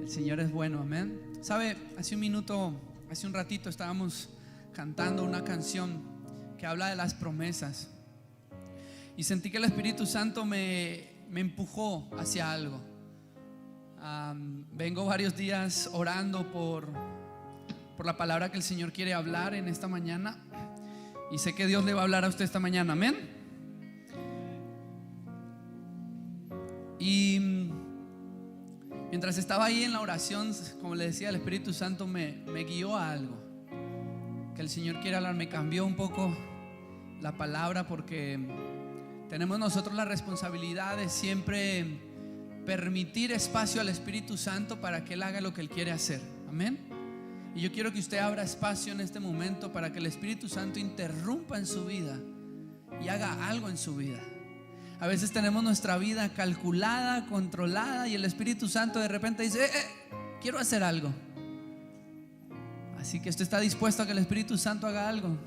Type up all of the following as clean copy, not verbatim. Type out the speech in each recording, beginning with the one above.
El Señor es bueno, amén. Sabe, hace un ratito estábamos cantando una canción que habla de las promesas y sentí que el Espíritu Santo me empujó hacia algo. Vengo varios días orando por la palabra que el Señor quiere hablar en esta mañana, y sé que Dios le va a hablar a usted esta mañana, amén. Y mientras estaba ahí en la oración, como le decía, el Espíritu Santo me guió a algo que el Señor quiere hablar. Me cambió un poco la palabra, porque tenemos nosotros la responsabilidad de siempre permitir espacio al Espíritu Santo para que Él haga lo que Él quiere hacer, amén. Y yo quiero que usted abra espacio en este momento para que el Espíritu Santo interrumpa en su vida y haga algo en su vida. A veces tenemos nuestra vida calculada, controlada, y el Espíritu Santo de repente dice: quiero hacer algo. Así que usted está dispuesto a que el Espíritu Santo haga algo.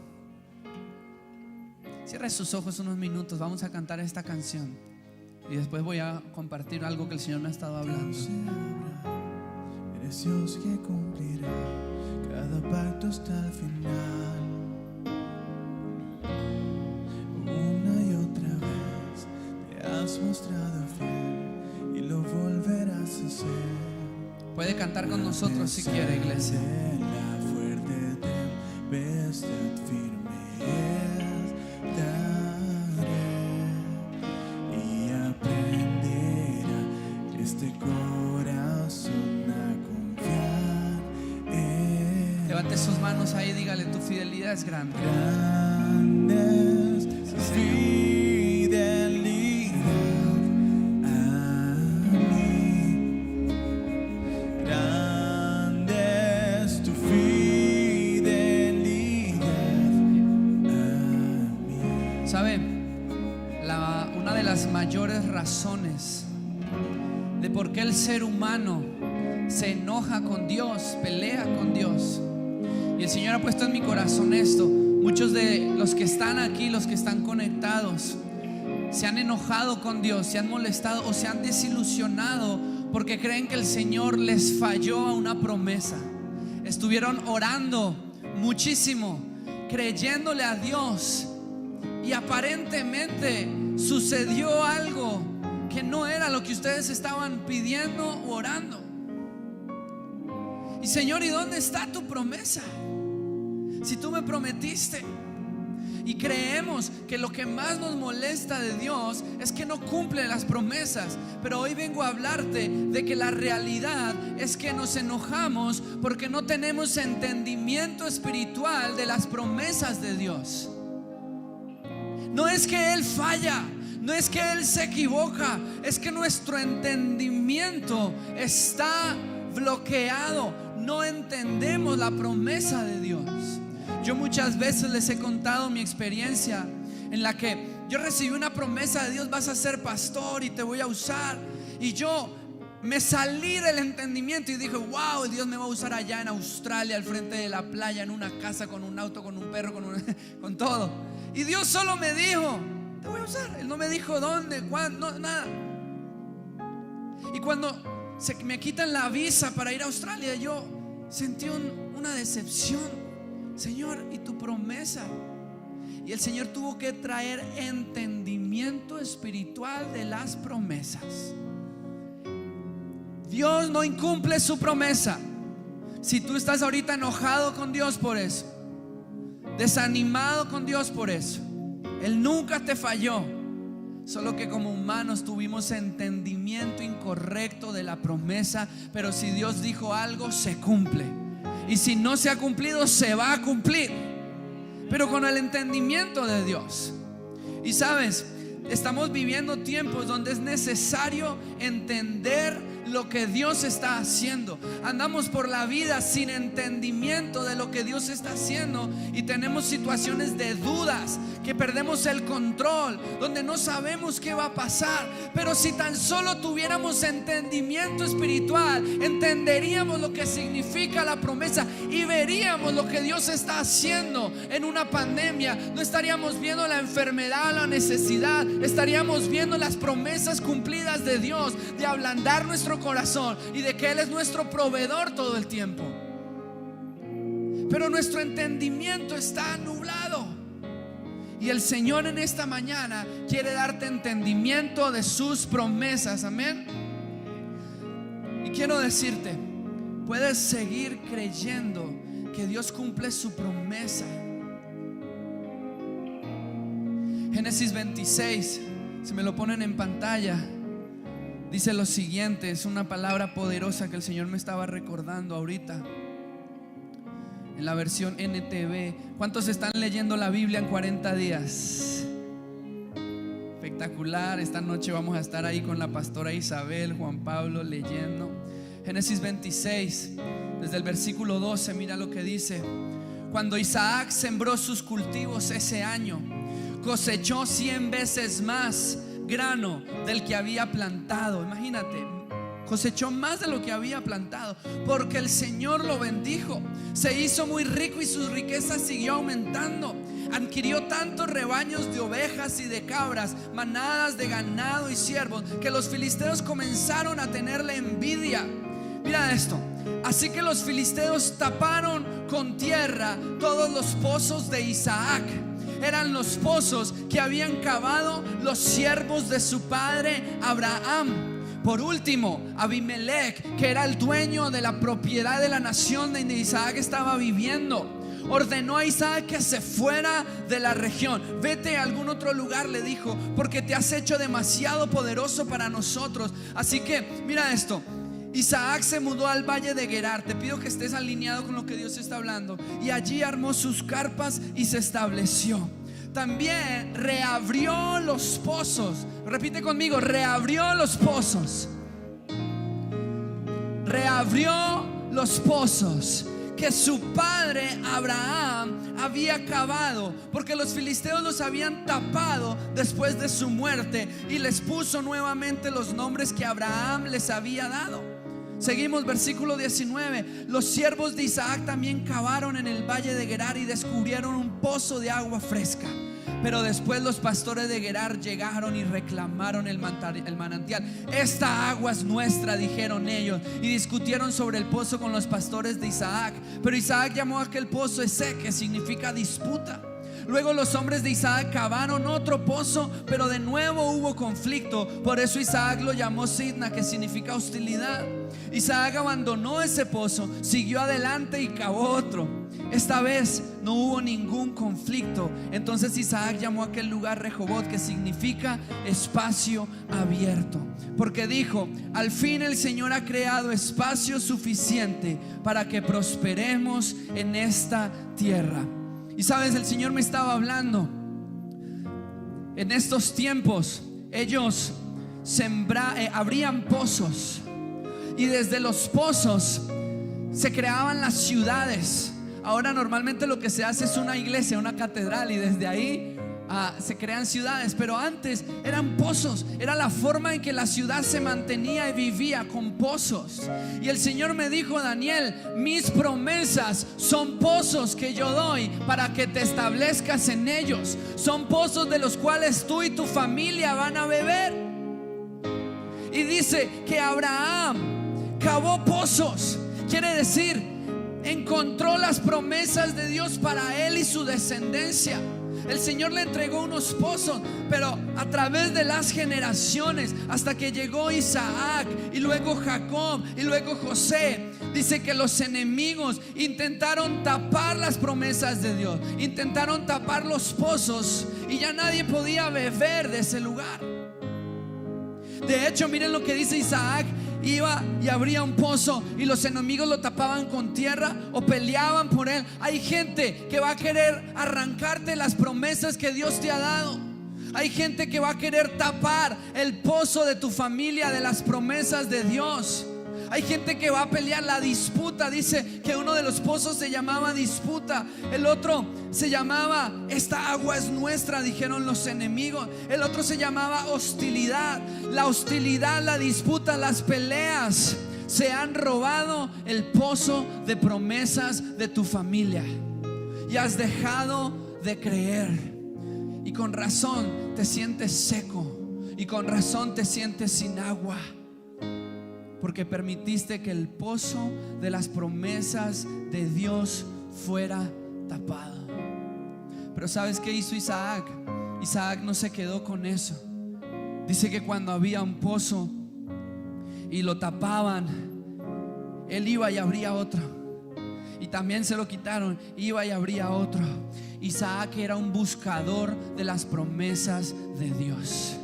Cierre sus ojos unos minutos, vamos a cantar esta canción y después voy a compartir algo que el Señor me ha estado hablando. Eres Dios que cumplirá cada pacto hasta el final. Una y otra vez te has mostrado fiel y lo volverás a hacer. Puede cantar con nosotros si quiere, iglesia. La fuerte tempestad firme daré y aprenderá este corazón a confiar en. Levante sus manos ahí, dígale: tu fidelidad es grande. Grande es tu fidelidad a mí. Grande es tu fidelidad a mí. ¿Sabe? Una de las mayores razones de por qué el ser humano se enoja con Dios, pelea con Dios, y el Señor ha puesto en mi corazón esto: muchos de los que están aquí, los que están conectados, se han enojado con Dios, se han molestado o se han desilusionado porque creen que el Señor les falló a una promesa. Estuvieron orando muchísimo, creyéndole a Dios, y aparentemente sucedió algo que no era lo que ustedes estaban pidiendo o orando. Y Señor, ¿y dónde está tu promesa? Si tú me prometiste. Y creemos que lo que más nos molesta de Dios es que no cumple las promesas. Pero hoy vengo a hablarte de que la realidad es que nos enojamos porque no tenemos entendimiento espiritual de las promesas de Dios. No es que Él falla, no es que Él se equivoca, es que nuestro entendimiento está bloqueado. No entendemos la promesa de Dios. Yo muchas veces les he contado mi experiencia en la que yo recibí una promesa de Dios: vas a ser pastor y te voy a usar. Y yo me salí del entendimiento y dije: wow, Dios me va a usar allá en Australia, al frente de la playa, en una casa, con un auto, con un perro, con todo. Y Dios solo me dijo: te voy a usar. Él no me dijo dónde, cuándo, no, nada. Y cuando me quitan la visa para ir a Australia, yo sentí una decepción. Señor, ¿y tu promesa? Y el Señor tuvo que traer entendimiento espiritual de las promesas. Dios no incumple su promesa. Si tú estás ahorita enojado con Dios por eso, desanimado con Dios por eso, Él nunca te falló. Solo que como humanos tuvimos entendimiento incorrecto de la promesa. Pero si Dios dijo algo, se cumple. Y si no se ha cumplido, se va a cumplir, pero con el entendimiento de Dios. Y sabes, estamos viviendo tiempos donde es necesario entender lo que Dios está haciendo. Andamos por la vida sin entendimiento de lo que Dios está haciendo, y tenemos situaciones de dudas, que perdemos el control, donde no sabemos qué va a pasar. Pero si tan solo tuviéramos entendimiento espiritual, entenderíamos lo que significa la promesa y veríamos lo que Dios está haciendo en una pandemia. No estaríamos viendo la enfermedad, la necesidad, estaríamos viendo las promesas cumplidas de Dios, de ablandar nuestro nuestro corazón y de que Él es nuestro proveedor todo el tiempo. Pero nuestro entendimiento está nublado. Y el Señor en esta mañana quiere darte entendimiento de sus promesas. Amén. Y quiero decirte, puedes seguir creyendo que Dios cumple su promesa. Génesis 26, si me lo ponen en pantalla, dice lo siguiente. Es una palabra poderosa que el Señor me estaba recordando ahorita en la versión NTV. ¿Cuántos están leyendo la Biblia en 40 días? Espectacular. Esta noche vamos a estar ahí con la pastora Isabel, Juan Pablo, leyendo Génesis 26, desde el versículo 12. Mira lo que dice: cuando Isaac sembró sus cultivos ese año, cosechó 100 veces más grano del que había plantado. Imagínate, cosechó más de lo que había plantado, porque el Señor lo bendijo. Se hizo muy rico y su riqueza siguió aumentando. Adquirió tantos rebaños de ovejas y de cabras, manadas de ganado y siervos, que los filisteos comenzaron a tenerle envidia. Mira esto: así que los filisteos taparon con tierra todos los pozos de Isaac. Eran los pozos que habían cavado los siervos de su padre Abraham. Por último, Abimelech, que era el dueño de la propiedad de la nación donde Isaac estaba viviendo, ordenó a Isaac que se fuera de la región. Vete a algún otro lugar, le dijo, porque te has hecho demasiado poderoso para nosotros. Así que mira esto: Isaac se mudó al valle de Gerar. Te pido que estés alineado con lo que Dios está hablando. Y allí armó sus carpas y se estableció. También reabrió los pozos. Repite conmigo: reabrió los pozos. Reabrió los pozos que su padre Abraham había cavado, porque los filisteos los habían tapado después de su muerte, y les puso nuevamente los nombres que Abraham les había dado. Seguimos, versículo 19. Los siervos de Isaac también cavaron en el valle de Gerar y descubrieron un pozo de agua fresca. Pero después los pastores de Gerar llegaron y reclamaron el manantial. Esta agua es nuestra, dijeron ellos, y discutieron sobre el pozo con los pastores de Isaac. Pero Isaac llamó a aquel pozo Esek, que significa disputa. Luego los hombres de Isaac cavaron otro pozo, pero de nuevo hubo conflicto. Por eso Isaac lo llamó Sidna, que significa hostilidad. Isaac abandonó ese pozo, siguió adelante y cavó otro. Esta vez no hubo ningún conflicto. Entonces Isaac llamó a aquel lugar Rehobot, que significa espacio abierto, porque dijo: al fin el Señor ha creado espacio suficiente para que prosperemos en esta tierra. Y sabes, el Señor me estaba hablando. En estos tiempos ellos abrían pozos, y desde los pozos se creaban las ciudades. Ahora normalmente lo que se hace es una iglesia, una catedral, y desde ahí se crean ciudades. Pero antes eran pozos. Era la forma en que la ciudad se mantenía y vivía, con pozos. Y el Señor me dijo: Daniel, mis promesas son pozos que yo doy para que te establezcas en ellos. Son pozos de los cuales tú y tu familia van a beber. Y dice que Abraham cavó pozos. Quiere decir, encontró las promesas de Dios para él y su descendencia. El Señor le entregó unos pozos, pero a través de las generaciones, hasta que llegó Isaac, y luego Jacob, y luego José. Dice que los enemigos intentaron tapar las promesas de Dios, intentaron tapar los pozos, y ya nadie podía beber de ese lugar. De hecho, miren lo que dice Isaac: iba y abría un pozo y los enemigos lo tapaban con tierra o peleaban por él. Hay gente que va a querer arrancarte las promesas que Dios te ha dado. Hay gente que va a querer tapar el pozo de tu familia de las promesas de Dios. Hay gente que va a pelear la disputa. Dice que uno de los pozos se llamaba disputa, el otro se llamaba esta agua es nuestra, dijeron los enemigos. El otro se llamaba hostilidad. La hostilidad, la disputa, las peleas se han robado el pozo de promesas de tu familia, y has dejado de creer. Y con razón te sientes seco, y con razón te sientes sin agua, porque permitiste que el pozo de las promesas de Dios fuera tapado. Pero ¿sabes qué hizo Isaac? Isaac no se quedó con eso. Dice que cuando había un pozo y lo tapaban, él iba y abría otro, y también se lo quitaron, iba y abría otro. Isaac era un buscador de las promesas de Dios.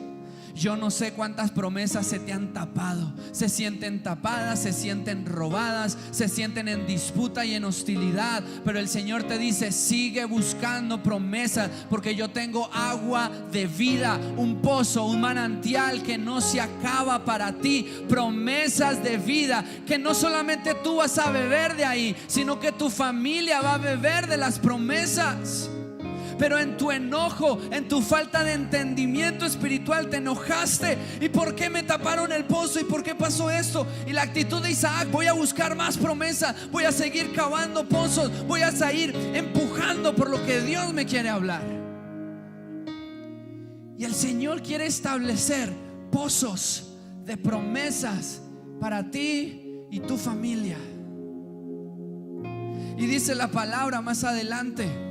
Yo no sé cuántas promesas se te han tapado. Se sienten tapadas, se sienten robadas, se sienten en disputa y en hostilidad. Pero el Señor te dice: sigue buscando promesas, porque yo tengo agua de vida, un pozo, un manantial que no se acaba para ti. Promesas de vida que no solamente tú vas a beber de ahí, sino que tu familia va a beber de las promesas. Pero en tu enojo, en tu falta de entendimiento espiritual, te enojaste. ¿Y por qué me taparon el pozo? ¿Y por qué pasó esto? Y la actitud de Isaac: voy a buscar más promesa, voy a seguir cavando pozos, voy a seguir empujando por lo que Dios me quiere hablar. Y el Señor quiere establecer pozos de promesas para ti y tu familia. Y dice la palabra más adelante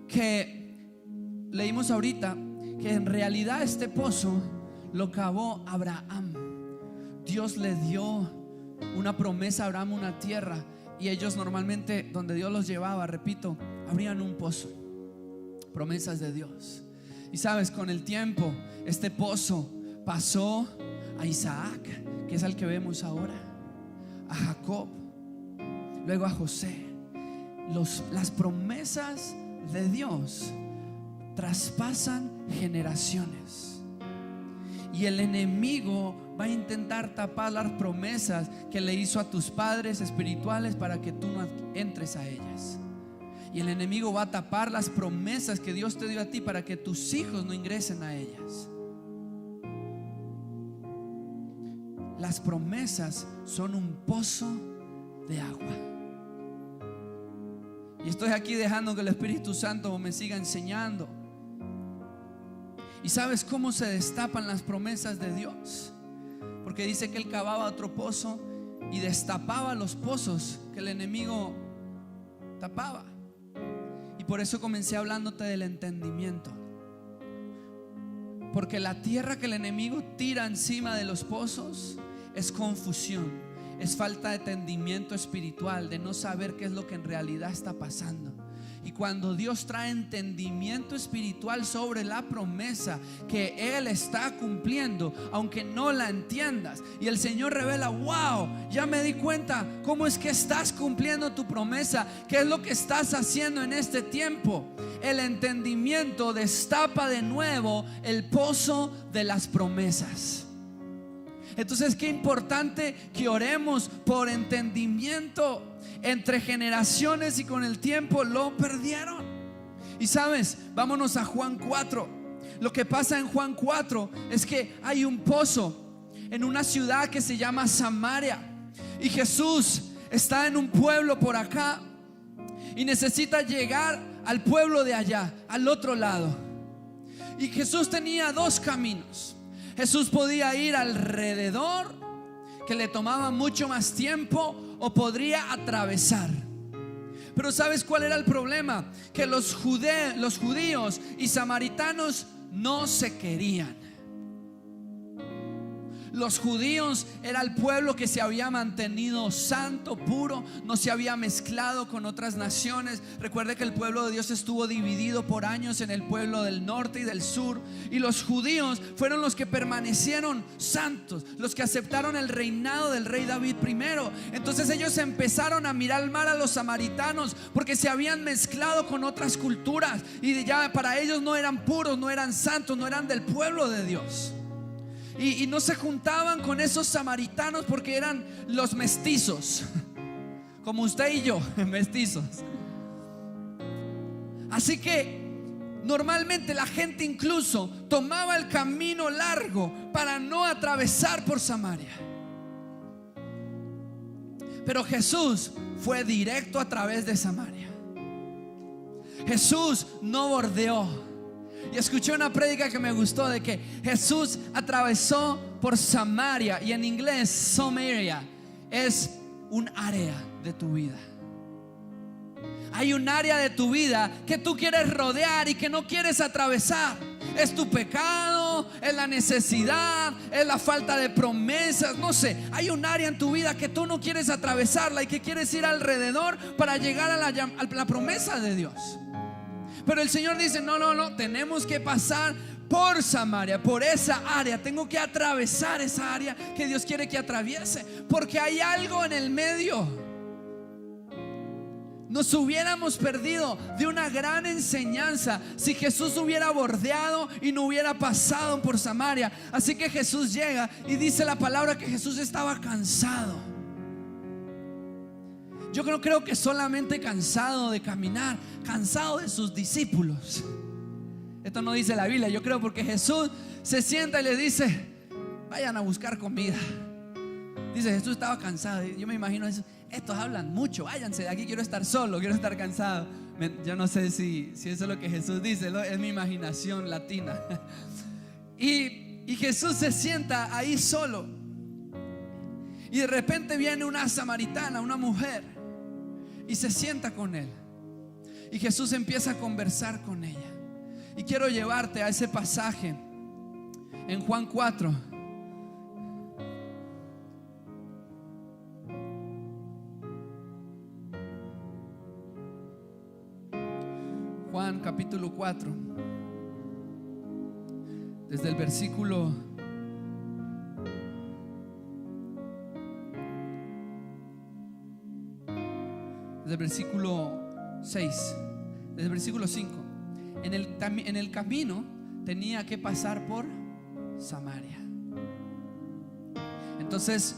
que leímos ahorita, que en realidad este pozo lo cavó Abraham. Dios le dio una promesa a Abraham, una tierra, y ellos normalmente donde Dios los llevaba, repito, abrían un pozo. Promesas de Dios. Y sabes, con el tiempo este pozo pasó a Isaac, que es el que vemos ahora, a Jacob, luego a José. Las promesas de Dios traspasan generaciones, y el enemigo va a intentar tapar las promesas que le hizo a tus padres espirituales para que tú no entres a ellas. Y el enemigo va a tapar las promesas que Dios te dio a ti para que tus hijos no ingresen a ellas. Las promesas son un pozo de agua. Y estoy aquí dejando que el Espíritu Santo me siga enseñando. ¿Y sabes cómo se destapan las promesas de Dios? Porque dice que Él cavaba otro pozo y destapaba los pozos que el enemigo tapaba. Y por eso comencé hablándote del entendimiento. Porque la tierra que el enemigo tira encima de los pozos es confusión. Es falta de entendimiento espiritual, de no saber qué es lo que en realidad está pasando. Y cuando Dios trae entendimiento espiritual sobre la promesa que Él está cumpliendo, aunque no la entiendas, y el Señor revela: wow, ya me di cuenta cómo es que estás cumpliendo tu promesa, qué es lo que estás haciendo en este tiempo. El entendimiento destapa de nuevo el pozo de las promesas. Entonces, qué importante que oremos por entendimiento. Entre generaciones y con el tiempo lo perdieron. Y sabes, vámonos a Juan 4. Lo que pasa en Juan 4 es que hay un pozo en una ciudad que se llama Samaria, y Jesús está en un pueblo por acá y necesita llegar al pueblo de allá, al otro lado. Y Jesús tenía dos caminos. Jesús podía ir alrededor, que le tomaba mucho más tiempo, o podría atravesar. Pero ¿sabes cuál era el problema? Que los judíos y samaritanos no se querían. Los judíos era el pueblo que se había mantenido santo, puro, no se había mezclado con otras naciones. Recuerde que el pueblo de Dios estuvo dividido por años en el pueblo del norte y del sur, y los judíos fueron los que permanecieron santos, los que aceptaron el reinado del rey David primero. Entonces ellos empezaron a mirar mal a los samaritanos porque se habían mezclado con otras culturas, y ya para ellos no eran puros, no eran santos, no eran del pueblo de Dios. Y no se juntaban con esos samaritanos porque eran los mestizos, como usted y yo, mestizos. Así que normalmente la gente incluso tomaba el camino largo para no atravesar por Samaria. Pero Jesús fue directo a través de Samaria. Jesús no bordeó. Y escuché una prédica que me gustó, de que Jesús atravesó por Samaria, y en inglés Samaria es un área de tu vida. Hay un área de tu vida que tú quieres rodear y que no quieres atravesar. Es tu pecado, es la necesidad, es la falta de promesas, no sé. Hay un área en tu vida que tú no quieres atravesarla y que quieres ir alrededor para llegar a la promesa de Dios. Pero el Señor dice: no, tenemos que pasar por Samaria, por esa área. Tengo que atravesar esa área que Dios quiere que atraviese, porque hay algo en el medio. Nos hubiéramos perdido de una gran enseñanza si Jesús hubiera bordeado y no hubiera pasado por Samaria. Así que Jesús llega y dice la palabra que Jesús estaba cansado. Yo no creo que solamente cansado de caminar, cansado de sus discípulos. Esto no dice la Biblia, yo creo, porque Jesús se sienta y le dice: vayan a buscar comida. Dice, Jesús estaba cansado. Yo me imagino eso: estos hablan mucho, váyanse de aquí, quiero estar solo, quiero estar cansado. Yo no sé si eso es lo que Jesús dice, es mi imaginación latina. Y Jesús se sienta ahí solo, y de repente viene una samaritana, una mujer, y se sienta con él. Y Jesús empieza a conversar con ella. Y quiero llevarte a ese pasaje en Juan 4. Juan capítulo 4, desde el versículo 6, desde el versículo 5. En el camino tenía que pasar por Samaria. Entonces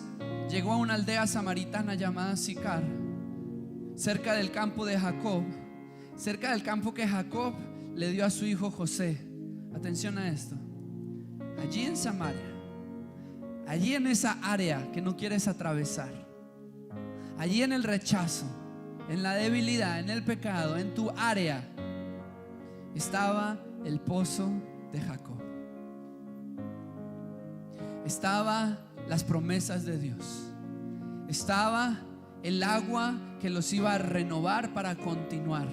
llegó a una aldea samaritana llamada Sicar, cerca del campo de Jacob, cerca del campo que Jacob le dio a su hijo José. Atención a esto: allí en Samaria, allí en esa área que no quieres atravesar, allí en el rechazo, en la debilidad, en el pecado, en tu área, estaba el pozo de Jacob. Estaba las promesas de Dios. Estaba el agua que los iba a renovar para continuar.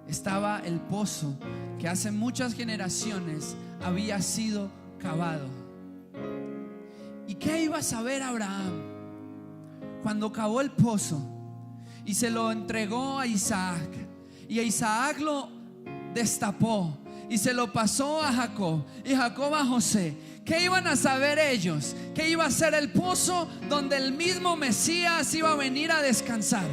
Estaba el pozo que hace muchas generaciones había sido cavado. ¿Y qué iba a saber Abraham cuando cavó el pozo y se lo entregó a Isaac? Y a Isaac lo destapó y se lo pasó a Jacob, y Jacob a José. ¿Qué iban a saber ellos? Que iba a ser el pozo donde el mismo Mesías iba a venir a descansar,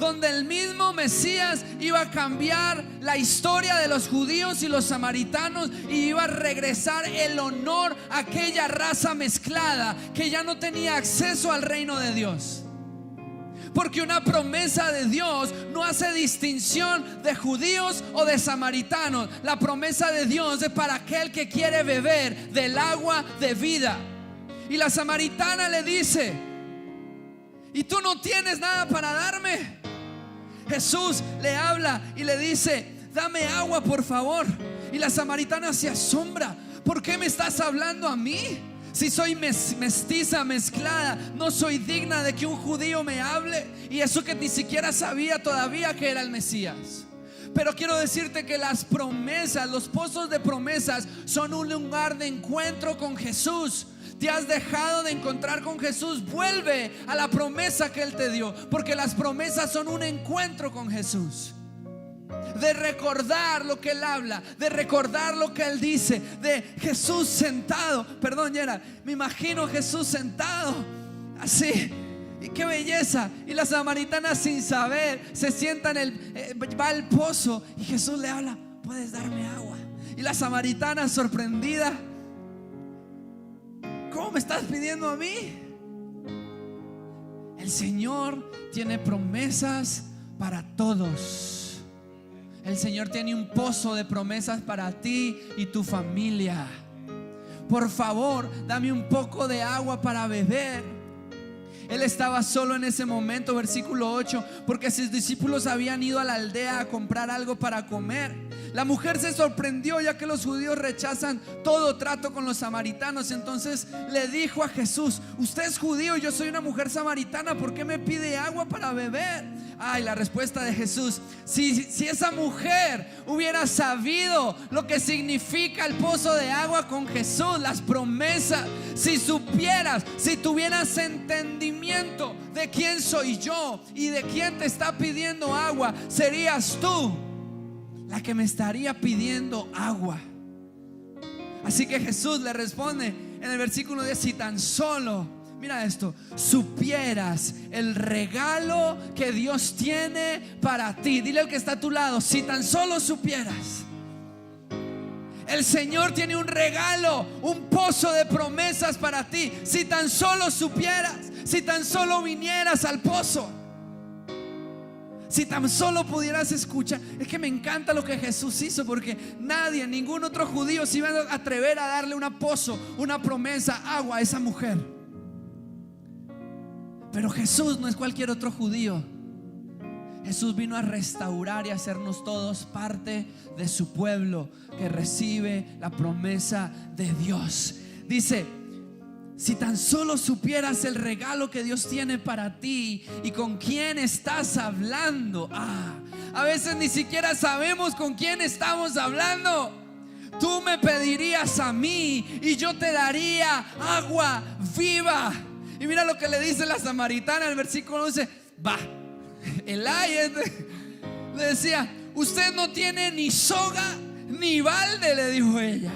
donde el mismo Mesías iba a cambiar la historia de los judíos y los samaritanos, y iba a regresar el honor a aquella raza mezclada que ya no tenía acceso al reino de Dios. Porque una promesa de Dios no hace distinción de judíos o de samaritanos. La promesa de Dios es para aquel que quiere beber del agua de vida. Y la samaritana le dice: ¿y tú no tienes nada para darme? Jesús le habla y le dice: dame agua, por favor. Y la samaritana se asombra: ¿por qué me estás hablando a mí? Si soy mestiza, mezclada, no soy digna de que un judío me hable. Y eso que ni siquiera sabía todavía que era el Mesías. Pero quiero decirte que las promesas, los pozos de promesas, son un lugar de encuentro con Jesús. Te has dejado de encontrar con Jesús, vuelve a la promesa que Él te dio, porque las promesas son un encuentro con Jesús. De recordar lo que Él habla, de recordar lo que Él dice, de Jesús sentado. Perdón, Yera, me imagino Jesús sentado así, y qué belleza. Y la samaritana, sin saber, se sienta va al pozo, y Jesús le habla: ¿puedes darme agua? Y la samaritana, sorprendida: ¿cómo me estás pidiendo a mí? El Señor tiene promesas para todos. El Señor tiene un pozo de promesas para ti y tu familia. Por favor, dame un poco de agua para beber. Él estaba solo en ese momento, versículo 8, porque sus discípulos habían ido a la aldea a comprar algo para comer. La mujer se sorprendió ya que los judíos rechazan todo trato con los samaritanos. Entonces le dijo a Jesús: usted es judío y yo soy una mujer samaritana, ¿por qué me pide agua para beber? Ay, la respuesta de Jesús: si esa mujer hubiera sabido lo que significa el pozo de agua con Jesús, las promesas, si supieras, si tuvieras entendimiento de quién soy yo y de quién te está pidiendo agua, serías tú la que me estaría pidiendo agua. Así que Jesús le responde en el versículo 10: si tan solo, mira esto, supieras el regalo que Dios tiene para ti. Dile al que está a tu lado: si tan solo supieras. El Señor tiene un regalo, un pozo de promesas para ti. Si tan solo supieras, si tan solo vinieras al pozo, si tan solo pudieras escuchar. Es que me encanta lo que Jesús hizo, porque nadie, ningún otro judío se iba a atrever a darle un pozo, una promesa, agua a esa mujer. Pero Jesús no es cualquier otro judío. Jesús vino a restaurar y a hacernos todos parte de su pueblo que recibe la promesa de Dios. Dice: si tan solo supieras el regalo que Dios tiene para ti y con quién estás hablando. A veces ni siquiera sabemos con quién estamos hablando. Tú me pedirías a mí y yo te daría agua viva. Y mira lo que le dice la samaritana en el versículo 11. Le decía: usted no tiene ni soga ni balde, le dijo ella.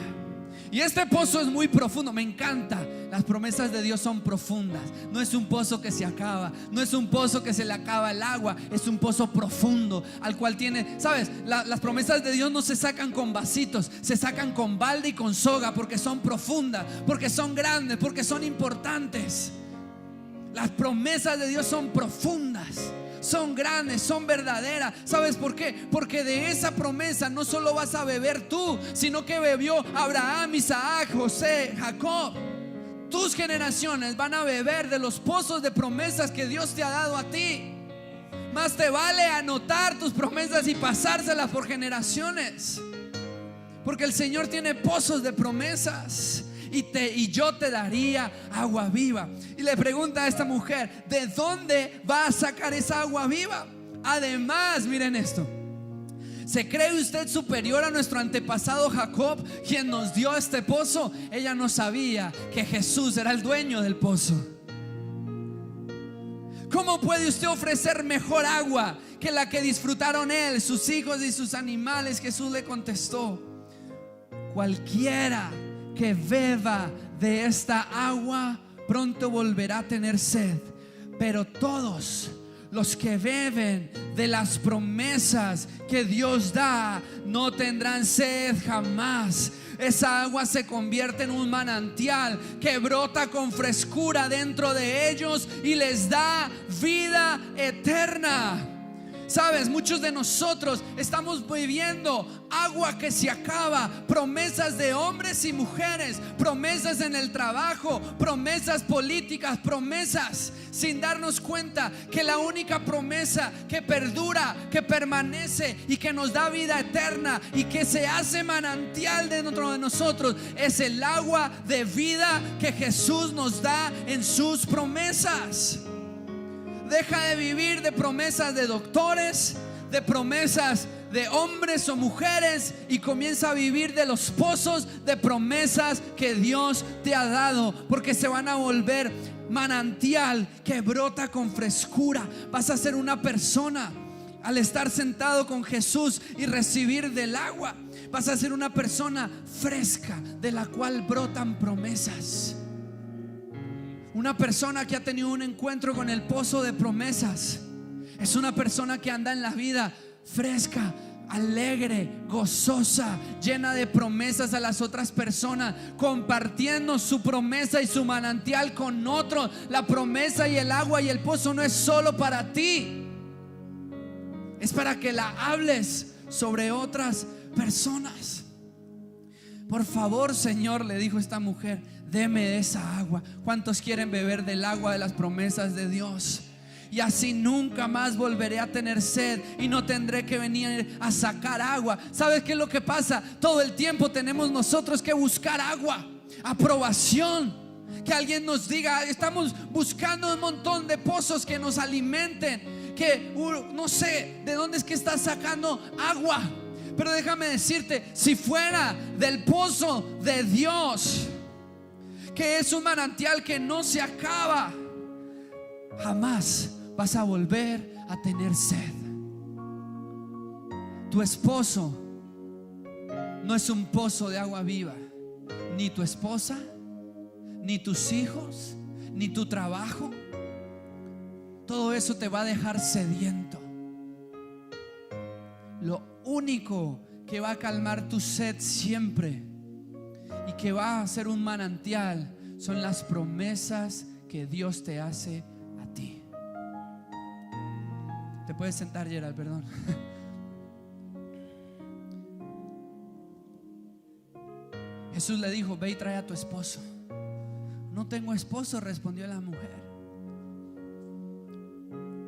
Y este pozo es muy profundo. Me encanta. Las promesas de Dios son profundas. No es un pozo que se acaba, no es un pozo que se le acaba el agua. Es un pozo profundo al cual tiene, ¿sabes? Las promesas de Dios no se sacan con vasitos, se sacan con balde y con soga, porque son profundas, porque son grandes, porque son importantes. Las promesas de Dios son profundas, son grandes, son verdaderas. ¿Sabes por qué? Porque de esa promesa no solo vas a beber tú, sino que bebió Abraham, Isaac, José, Jacob. Tus generaciones van a beber de los pozos de promesas que Dios te ha dado a ti. Más te vale anotar tus promesas y pasárselas por generaciones, porque el Señor tiene pozos de promesas. Y yo te daría agua viva. Y le pregunta a esta mujer: ¿de dónde va a sacar esa agua viva? Además, miren esto: ¿se cree usted superior a nuestro antepasado Jacob, quien nos dio este pozo? Ella no sabía que Jesús era el dueño del pozo. ¿Cómo puede usted ofrecer mejor agua que la que disfrutaron él, sus hijos y sus animales? Jesús le contestó: cualquiera que beba de esta agua pronto volverá a tener sed, pero todos los que beben de las promesas que Dios da no tendrán sed jamás. Esa agua se convierte en un manantial que brota con frescura dentro de ellos y les da vida eterna. Sabes, muchos de nosotros estamos viviendo agua que se acaba, promesas de hombres y mujeres, promesas en el trabajo, promesas políticas, promesas, sin darnos cuenta que la única promesa que perdura, que permanece y que nos da vida eterna y que se hace manantial dentro de nosotros es el agua de vida que Jesús nos da en sus promesas. Deja de vivir de promesas de doctores, de promesas de hombres o mujeres, y comienza a vivir de los pozos de promesas que Dios te ha dado, porque se van a volver manantial que brota con frescura. Vas a ser una persona, al estar sentado con Jesús y recibir del agua, vas a ser una persona fresca de la cual brotan promesas. Una persona que ha tenido un encuentro con el pozo de promesas es una persona que anda en la vida fresca, alegre, gozosa, llena de promesas a las otras personas, compartiendo su promesa y su manantial con otros. La promesa y el agua y el pozo no es solo para ti, es para que la hables sobre otras personas. Por favor, Señor, le dijo esta mujer, deme esa agua. ¿Cuántos quieren beber del agua de las promesas de Dios? y así nunca más volveré a tener sed y no tendré que venir a sacar agua. ¿Sabes qué es lo que pasa? Todo el tiempo tenemos nosotros que buscar agua, aprobación, que alguien nos diga. Estamos buscando un montón de pozos que nos alimenten, que no sé de dónde es que estás sacando agua. Pero déjame decirte, si fuera del pozo de Dios, que es un manantial que no se acaba, jamás vas a volver a tener sed. Tu esposo no es un pozo de agua viva, ni tu esposa, ni tus hijos, ni tu trabajo. Todo eso te va a dejar sediento. Lo único que va a calmar tu sed siempre y que va a ser un manantial son las promesas que Dios te hace a ti. Te puedes sentar, Gerald, perdón. Jesús le dijo: ve y trae a tu esposo. No tengo esposo, respondió la mujer.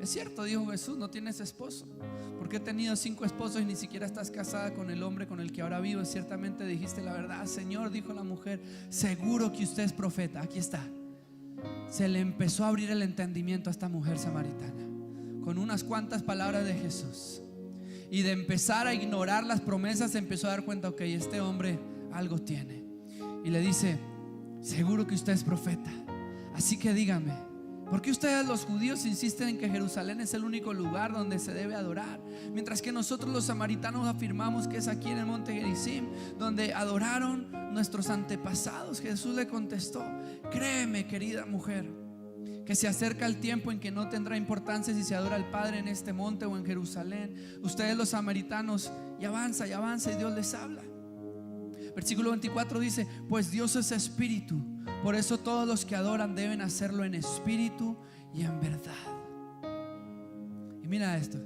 Es cierto, dijo Jesús, no tienes esposo, porque he tenido 5 esposos y ni siquiera estás casada con el hombre con el que ahora vivo. Ciertamente dijiste la verdad, Señor, dijo la mujer. Seguro que usted es profeta. Aquí está. Se le empezó a abrir el entendimiento a esta mujer samaritana con unas cuantas palabras de Jesús, y de empezar a ignorar las promesas se empezó a dar cuenta: ok, este hombre algo tiene. Y le dice: seguro que usted es profeta, así que dígame, ¿por qué ustedes los judíos insisten en que Jerusalén es el único lugar donde se debe adorar, mientras que nosotros los samaritanos afirmamos que es aquí en el monte Gerizim donde adoraron nuestros antepasados? Jesús le contestó: créeme, querida mujer, que se acerca el tiempo en que no tendrá importancia si se adora al Padre en este monte o en Jerusalén. Ustedes los samaritanos, y avanza y Dios les habla. Versículo 24 dice: pues Dios es espíritu, por eso todos los que adoran deben hacerlo en espíritu y en verdad. Y mira esto,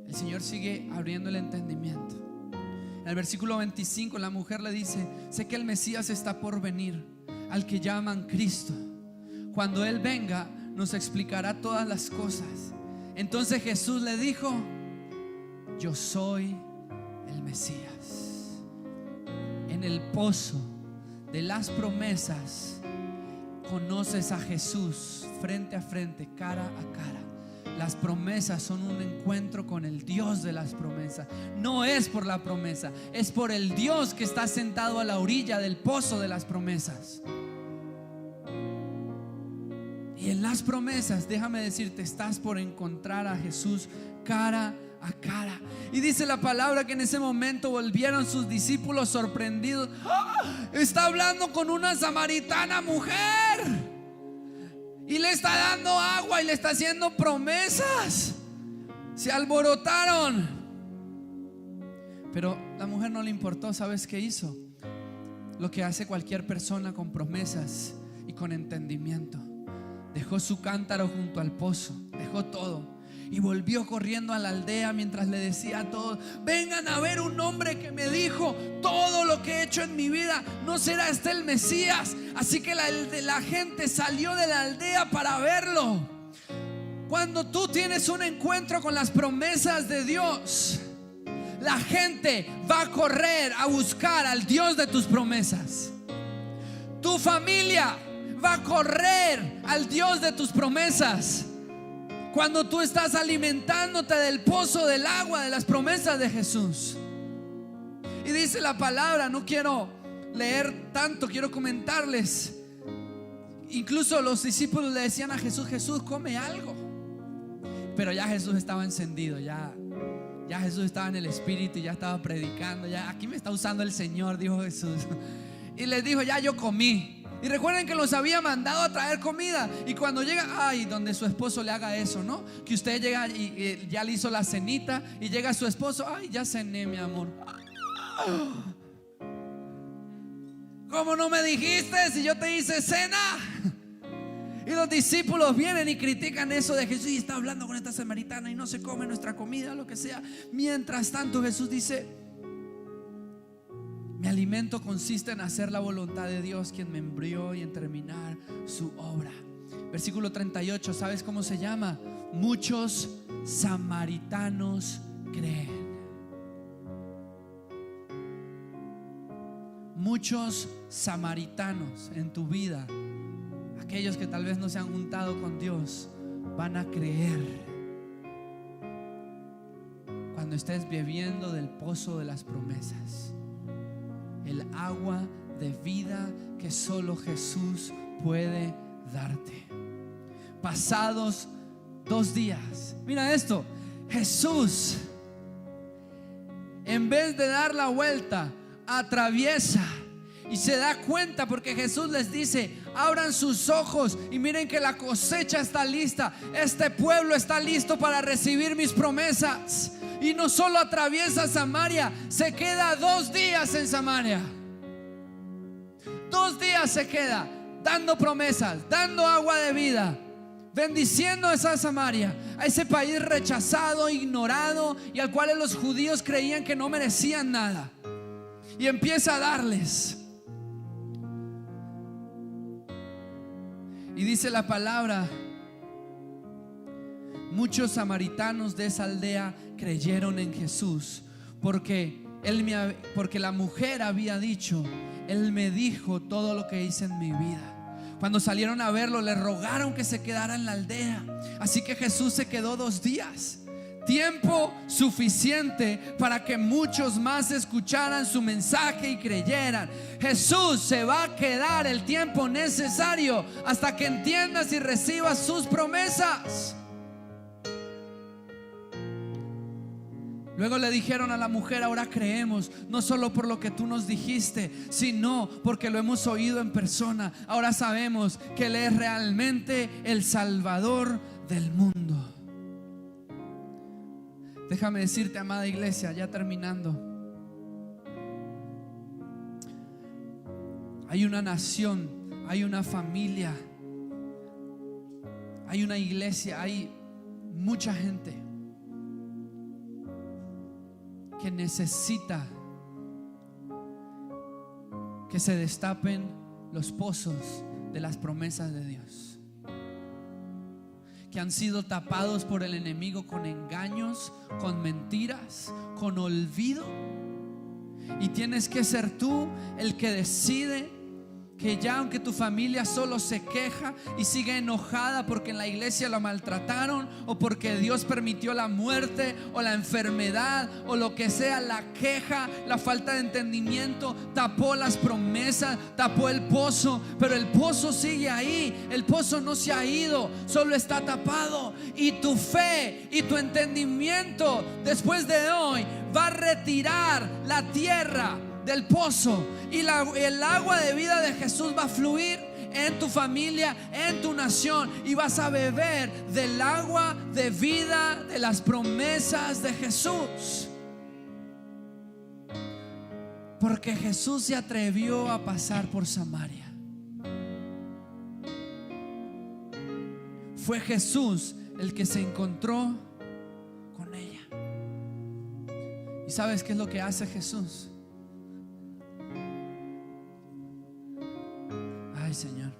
el Señor sigue abriendo el entendimiento. En el versículo 25 la mujer le dice: sé que el Mesías está por venir, al que llaman Cristo. Cuando Él venga nos explicará todas las cosas. Entonces Jesús le dijo: yo soy el Mesías. En el pozo de las promesas conoces a Jesús frente a frente, cara a cara. Las promesas son un encuentro con el Dios de las promesas. No es por la promesa, es por el Dios que está sentado a la orilla del pozo de las promesas. Y en las promesas, déjame decirte, estás por encontrar a Jesús cara a cara. Y dice la palabra que en ese momento volvieron sus discípulos sorprendidos. ¡Ah! Está hablando con una samaritana mujer y le está dando agua y le está haciendo promesas. Se alborotaron, pero la mujer no le importó. ¿Sabes qué hizo? Lo que hace cualquier persona con promesas y con entendimiento. Dejó su cántaro junto al pozo, dejó todo y volvió corriendo a la aldea mientras le decía a todos: vengan a ver un hombre que me dijo todo lo que he hecho en mi vida. ¿No será este el Mesías? Así que la gente salió de la aldea para verlo. Cuando tú tienes un encuentro con las promesas de Dios, la gente va a correr a buscar al Dios de tus promesas. Tu familia va a correr al Dios de tus promesas. Cuando tú estás alimentándote del pozo del agua de las promesas de Jesús. Y dice la palabra, no quiero leer tanto, quiero comentarles. Incluso los discípulos le decían a Jesús: Jesús, come algo. Pero ya Jesús estaba encendido, ya Jesús estaba en el espíritu y ya estaba predicando. Ya aquí me está usando el Señor, dijo Jesús. Y les dijo: ya yo comí. Y recuerden que los había mandado a traer comida. Y cuando llega, donde su esposo le haga eso, ¿no? Que usted llega y ya le hizo la cenita y llega su esposo: ya cené, mi amor. ¿Cómo no me dijiste si yo te hice cena? Y los discípulos vienen y critican eso de Jesús, y está hablando con esta samaritana y no se come nuestra comida, lo que sea. Mientras tanto Jesús dice: mi alimento consiste en hacer la voluntad de Dios, quien me envió, y en terminar su obra. Versículo 38, ¿sabes cómo se llama? muchos samaritanos creen. Muchos samaritanos en tu vida, aquellos que tal vez no se han juntado con Dios, van a creer cuando estés bebiendo del pozo de las promesas, el agua de vida que solo Jesús puede darte. Pasados 2 días, mira esto, Jesús, en vez de dar la vuelta, atraviesa y se da cuenta, porque Jesús les dice: abran sus ojos y miren que la cosecha está lista. Este pueblo está listo para recibir mis promesas. Y no solo atraviesa Samaria, se queda 2 días en Samaria. 2 días se queda dando promesas, dando agua de vida, bendiciendo a esa Samaria, a ese país rechazado, ignorado, y al cual los judíos creían que no merecían nada. Y empieza a darles. Y dice la palabra: muchos samaritanos de esa aldea creyeron en Jesús, porque la mujer había dicho: Él me dijo todo lo que hice en mi vida. Cuando salieron a verlo, le rogaron que se quedara en la aldea. Así que Jesús se quedó 2 días, tiempo suficiente para que muchos más escucharan su mensaje y creyeran. Jesús se va a quedar el tiempo necesario hasta que entiendas y recibas sus promesas. Luego le dijeron a la mujer: ahora creemos, no solo por lo que tú nos dijiste, sino porque lo hemos oído en persona. Ahora sabemos que Él es realmente el Salvador del mundo. Déjame decirte, amada iglesia, ya terminando, hay una nación, hay una familia, hay una iglesia, hay mucha gente que necesita que se destapen los pozos de las promesas de Dios, que han sido tapados por el enemigo con engaños, con mentiras, con olvido. Y tienes que ser tú el que decide que ya, aunque tu familia solo se queja y sigue enojada porque en la iglesia la maltrataron, o porque Dios permitió la muerte o la enfermedad o lo que sea, la queja, la falta de entendimiento tapó las promesas, tapó el pozo, pero el pozo sigue ahí. El pozo no se ha ido, solo está tapado. Y tu fe y tu entendimiento después de hoy va a retirar la tierra del pozo, y el agua de vida de Jesús va a fluir en tu familia, en tu nación, y vas a beber del agua de vida de las promesas de Jesús. Porque Jesús se atrevió a pasar por Samaria. Fue Jesús el que se encontró con ella. ¿Y sabes qué es lo que hace Jesús? Ay, Señor,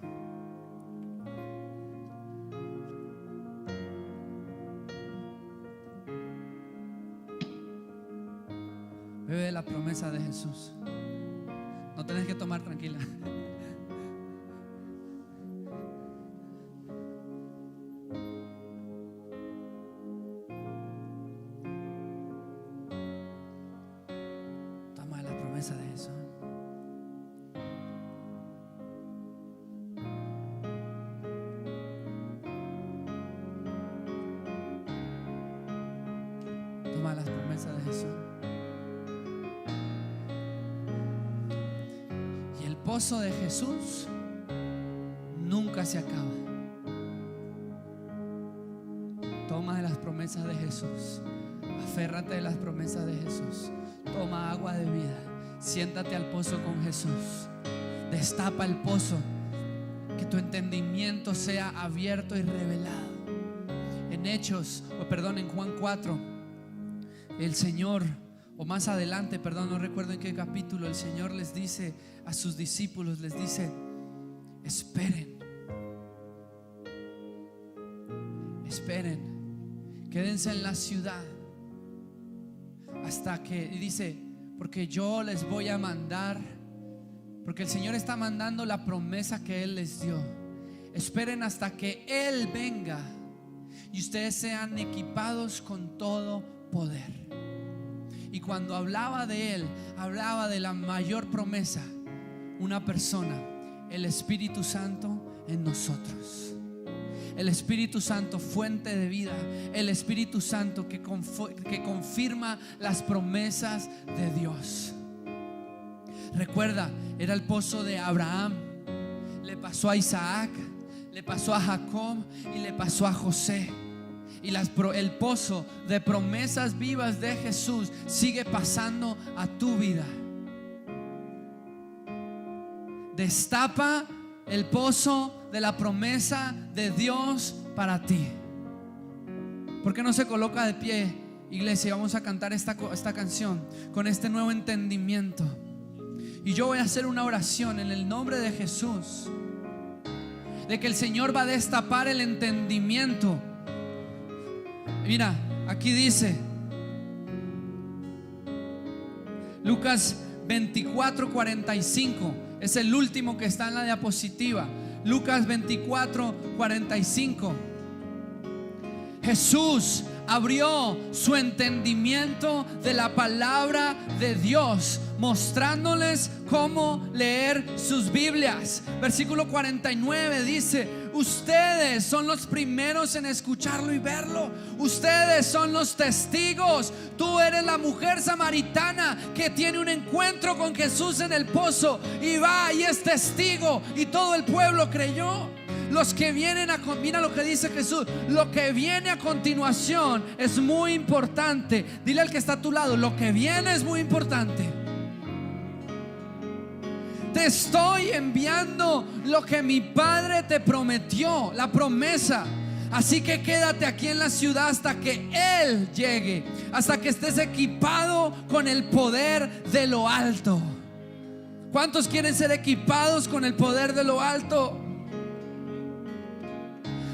bebe de la promesa de Jesús. No tenés que tomar, tranquila. Toma la promesa de Jesús. Toma las promesas de Jesús. Y el pozo de Jesús nunca se acaba. Toma de las promesas de Jesús. Aférrate de las promesas de Jesús. Toma agua de vida. Siéntate al pozo con Jesús. Destapa el pozo. Que tu entendimiento sea abierto y revelado. En Juan 4, el Señor, o más adelante, no recuerdo en qué capítulo, el Señor les dice a sus discípulos, les dice: esperen, quédense en la ciudad hasta que, y dice, porque yo les voy a mandar, porque el Señor está mandando la promesa que Él les dio. Esperen hasta que Él venga y ustedes sean equipados con todo poder. Y cuando hablaba de Él, hablaba de la mayor promesa, una persona, el Espíritu Santo en nosotros. El Espíritu Santo, fuente de vida. El Espíritu Santo que confirma las promesas de Dios. Recuerda, era el pozo de Abraham, le pasó a Isaac, le pasó a Jacob y le pasó a José. Y el pozo de promesas vivas de Jesús sigue pasando a tu vida. Destapa el pozo de la promesa de Dios para ti. ¿Por qué no se coloca de pie, iglesia? Vamos a cantar esta canción con este nuevo entendimiento. Y yo voy a hacer una oración en el nombre de Jesús, de que el Señor va a destapar el entendimiento. Mira, aquí dice Lucas 24:45. Es el último que está en la diapositiva. Lucas 24:45. Jesús abrió su entendimiento de la palabra de Dios, mostrándoles cómo leer sus Biblias. Versículo 49 dice: ustedes son los primeros en escucharlo y verlo. Ustedes son los testigos. Tú eres la mujer samaritana que tiene un encuentro con Jesús en el pozo y va y es testigo, y todo el pueblo creyó. Los que vienen mira lo que dice Jesús. Lo que viene a continuación es muy importante. Dile al que está a tu lado: lo que viene es muy importante. Te estoy enviando lo que mi Padre te prometió, la promesa. Así que quédate aquí en la ciudad hasta que Él llegue, hasta que estés equipado con el poder de lo alto. ¿Cuántos quieren ser equipados con el poder de lo alto?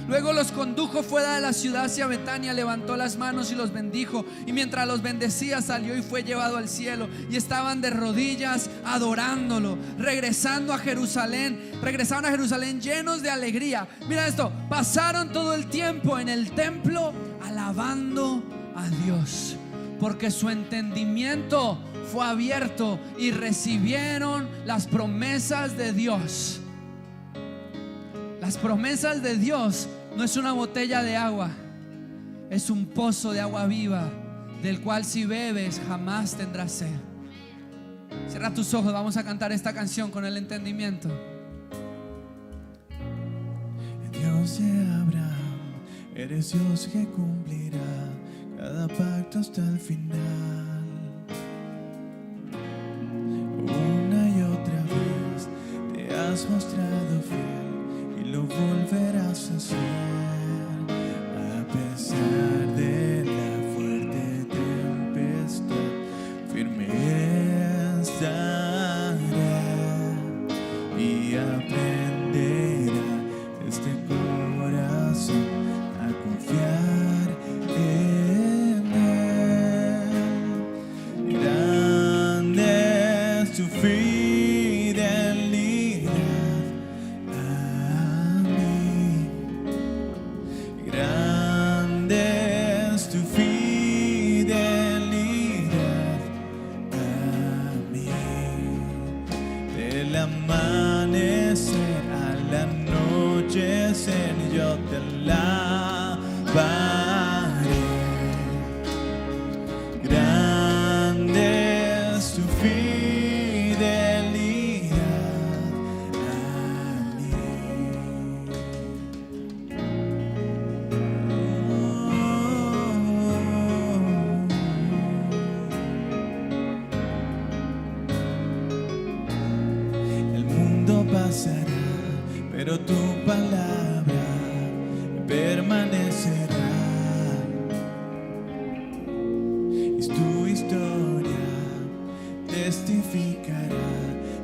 Luego los condujo fuera de la ciudad hacia Betania, levantó las manos y los bendijo, y mientras los bendecía salió y fue llevado al cielo, y estaban de rodillas adorándolo. Regresaron a Jerusalén llenos de alegría. Mira esto: pasaron todo el tiempo en el templo alabando a Dios, porque su entendimiento fue abierto y recibieron las promesas de Dios. Las promesas de Dios no es una botella de agua, es un pozo de agua viva, del cual si bebes jamás tendrás sed. Cierra tus ojos, vamos a cantar esta canción con el entendimiento. Dios de Abraham, eres Dios que cumplirá cada pacto hasta el final. Una y otra vez te has mostrado fiel y lo volverás a hacer. A pesar de la fuerte tempestad, firme estará y aprenderá este corazón a confiar en Él. Grande es tu fidelidad a mí. Grande es tu fidelidad a mí. Del amanecer al anochecer yo te alabaré. Grande es tu fidelidad a mí. El mundo pasará, pero tu palabra permanecerá. Es tu historia, testificará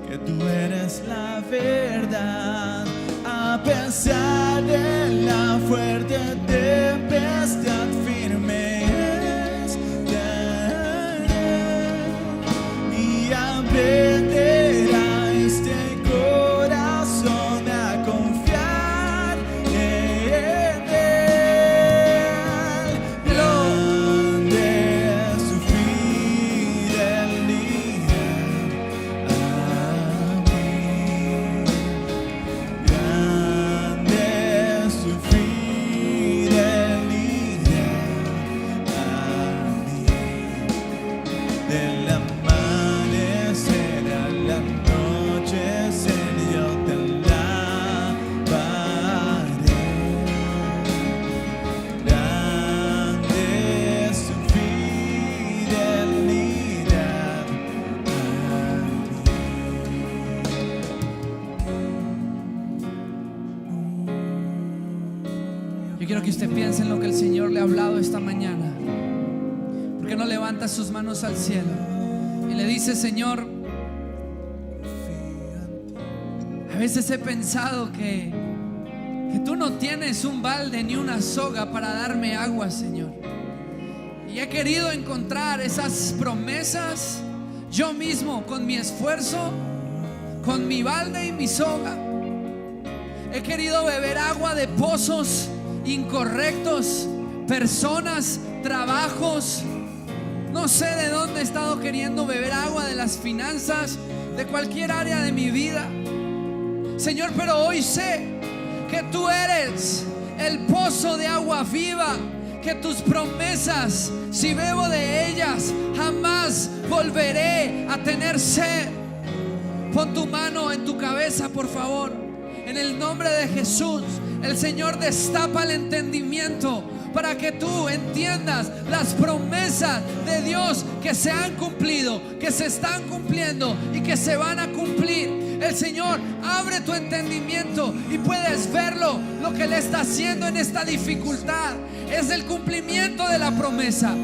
que tú eres la verdad. A pesar de la fuerte tempestad, firme aprenderá este corazón a confiar en Él. Grande es su fidelidad a mí. Grande es su fidelidad a mí. Del amanecer al anochecer yo te alabaré. Grande es su fidelidad a mí. Yo quiero que usted piense en lo que el Señor le ha hablado esta mañana. ¿Por qué no levanta sus manos al cielo y le dice: Señor, a veces he pensado que tú no tienes un balde ni una soga para darme agua, Señor? Y he querido encontrar esas promesas yo mismo, con mi esfuerzo, con mi balde y mi soga. He querido beber agua de pozos incorrectos, personas, trabajos. No sé de dónde he estado queriendo beber agua, de las finanzas, de cualquier área de mi vida, Señor, pero hoy sé que tú eres el pozo de agua viva, que tus promesas, si bebo de ellas, jamás volveré a tener sed. Pon tu mano en tu cabeza, por favor. En el nombre de Jesús, el Señor destapa el entendimiento para que tú entiendas las promesas de Dios que se han cumplido, que se están cumpliendo y que se van a cumplir. El Señor abre tu entendimiento y puedes verlo, lo que Él está haciendo en esta dificultad. Es el cumplimiento de la promesa.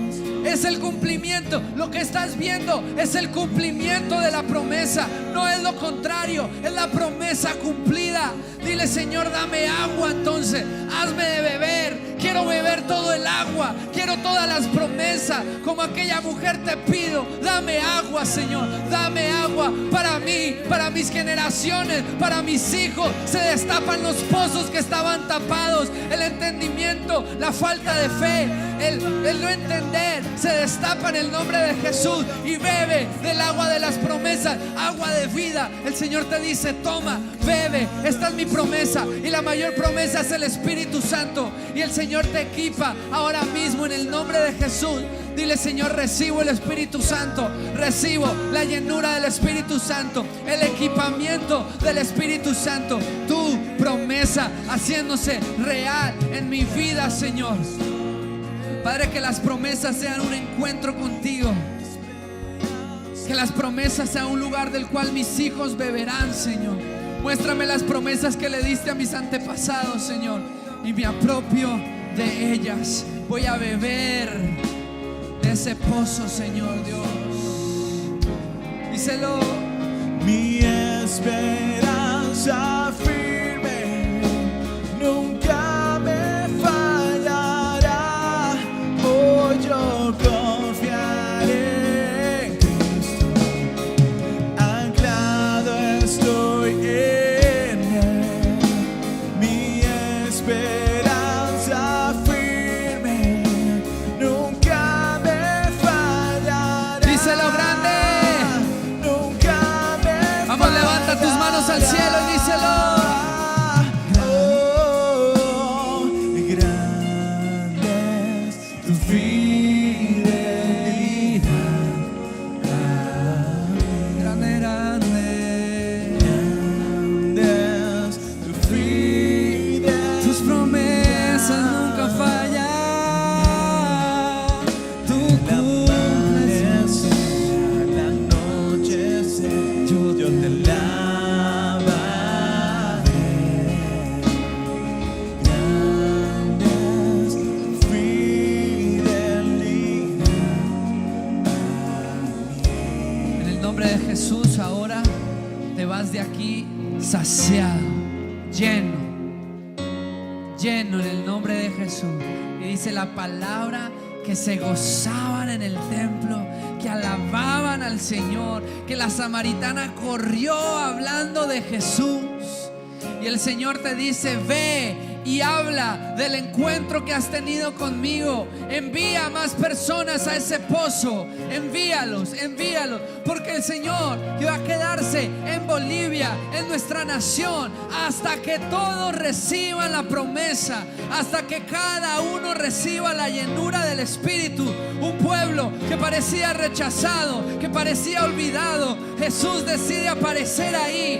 Es el cumplimiento. Lo que estás viendo es el cumplimiento de la promesa. No es lo contrario, es la promesa cumplida. Dile: Señor, dame agua entonces. Hazme de beber. Quiero beber todo el agua. Quiero todas las promesas. Como aquella mujer te pido: dame agua, Señor. Dame agua para mí, para mis generaciones, para mis hijos. Se destapan los pozos que estaban tapados. El entendimiento, la falta de fe, el no entender, se destapa en el nombre de Jesús. Y bebe del agua de las promesas, agua de vida. El Señor te dice: toma, bebe. Esta es mi promesa, y la mayor promesa es el Espíritu Santo. Y el Señor te equipa ahora mismo en el nombre de Jesús. Dile: Señor, recibo el Espíritu Santo. Recibo la llenura del Espíritu Santo, el equipamiento del Espíritu Santo. Tu promesa haciéndose real en mi vida, Señor. Padre, que las promesas sean un encuentro contigo. Que las promesas sean un lugar del cual mis hijos beberán, Señor. Muéstrame las promesas que le diste a mis antepasados, Señor, y me apropio de ellas. Voy a beber de ese pozo, Señor Dios. Díselo. Mi esperanza firme nunca me fallará. Hoy yo confiaré en Cristo, anclado estoy en Él. Mi esperanza firme nunca me fallará. Díselo grande. Nunca me Vamos, levanta tus manos al cielo y díselo. Oh, grande es tu fidelidad a mí. Grande, grande. Grande es tu fidelidad. Tus promesas nunca fallan. Tú cumples. Al anochecer yo te alabaré. Grande es tu fidelidad En el nombre de Jesús, ahora te vas de aquí saciado, lleno, lleno en el nombre de Jesús. Y dice la palabra que se gozaban en el templo, que alababan al Señor, que la samaritana corrió hablando de Jesús. Y el Señor te dice: ve y habla del encuentro que has tenido conmigo. Envía a más personas a ese pozo. Envíalos, porque el Señor va a quedarse en Bolivia, en nuestra nación, hasta que todos reciban la promesa, hasta que cada uno reciba la llenura del Espíritu. Un pueblo que parecía rechazado, que parecía olvidado, Jesús decide aparecer ahí.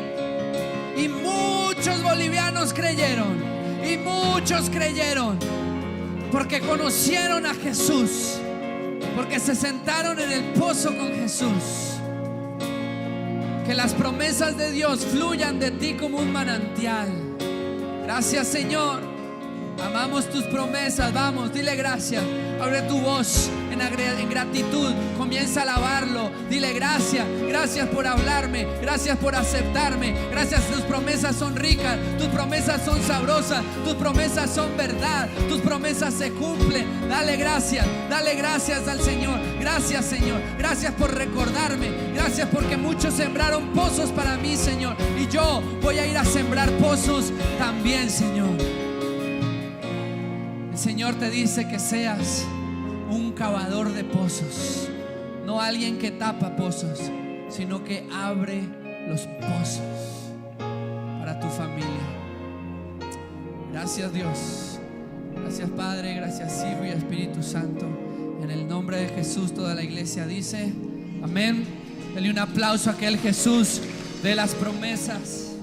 Y muchos bolivianos creyeron. Y muchos creyeron porque conocieron a Jesús, porque se sentaron en el pozo con Jesús. Que las promesas de Dios fluyan de ti como un manantial. Gracias, Señor. Amamos tus promesas. Vamos, dile gracias. Abre tu voz en gratitud. Comienza a alabarlo. Dile gracias. Gracias por hablarme. Gracias por aceptarme. Gracias, tus promesas son ricas. Tus promesas son sabrosas. Tus promesas son verdad. Tus promesas se cumplen. Dale gracias. Dale gracias al Señor. Gracias, Señor. Gracias por recordarme. Gracias porque muchos sembraron pozos para mí, Señor. Y yo voy a ir a sembrar pozos también, Señor. El Señor te dice que seas un cavador de pozos, no alguien que tapa pozos, sino que abre los pozos para tu familia. Gracias, Dios. Gracias, Padre. Gracias, Hijo y Espíritu Santo. En el nombre de Jesús, toda la iglesia dice amén. Dale un aplauso a aquel Jesús de las promesas.